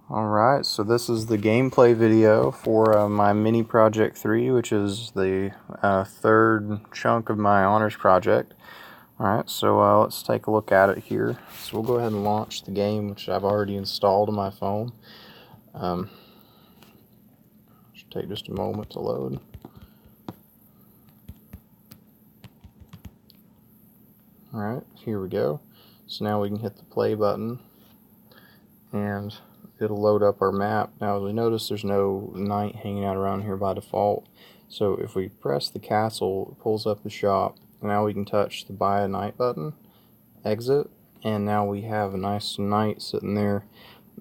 Alright, so this is the gameplay video for my Mini Project 3, which is the third chunk of my honors project. Alright, so let's take a look at it here. So we'll go ahead and launch the game, which I've already installed on my phone. Should take just a moment to load. Alright, here we go. So now we can hit the play button and it'll load up our map. Now as we notice, there's no knight hanging out around here by default. So if we press the castle, it pulls up the shop. Now we can touch the buy a knight button, exit, and now we have a nice knight sitting there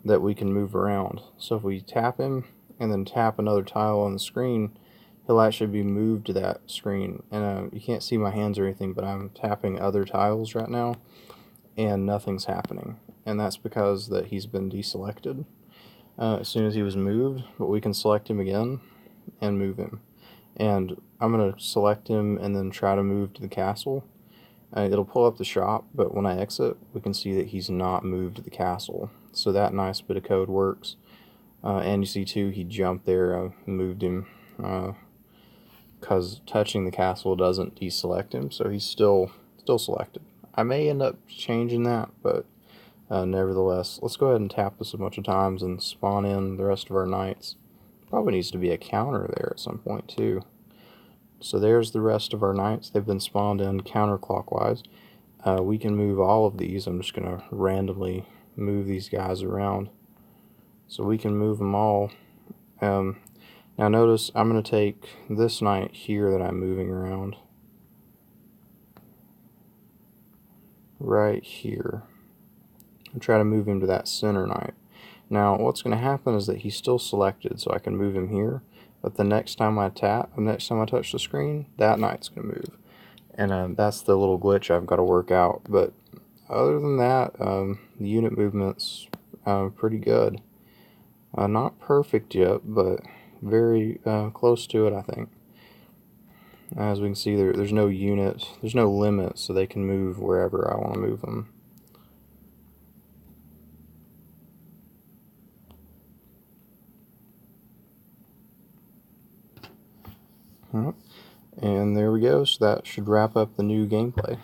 that we can move around. So if we tap him and then tap another tile on the screen, he'll actually be moved to that screen. And you can't see my hands or anything, but I'm tapping other tiles right now and nothing's happening, and that's because that he's been deselected as soon as he was moved. But we can select him again and move him, and I'm going to select him and then try to move to the castle. It'll pull up the shop, but when I exit we can see that he's not moved to the castle. So that nice bit of code works. And you see too, he jumped there. I moved him because touching the castle doesn't deselect him, so he's still selected. I may end up changing that, but nevertheless, let's go ahead and tap this a bunch of times and spawn in the rest of our knights. Probably needs to be a counter there at some point too. So there's the rest of our knights. They've been spawned in counterclockwise. We can move all of these. I'm just going to randomly move these guys around. So we can move them all. Now notice I'm going to take this knight here that I'm moving around. Right here, and try to move him to that center knight. Now what's going to happen is that he's still selected, so I can move him here, but the next time I touch the screen, that knight's going to move, and that's the little glitch I've got to work out. But other than that, the unit movement's pretty good. Not perfect yet, but very close to it, I think. As we can see, there's no unit, there's no limit, so they can move wherever I want to move them. And there we go, so that should wrap up the new gameplay.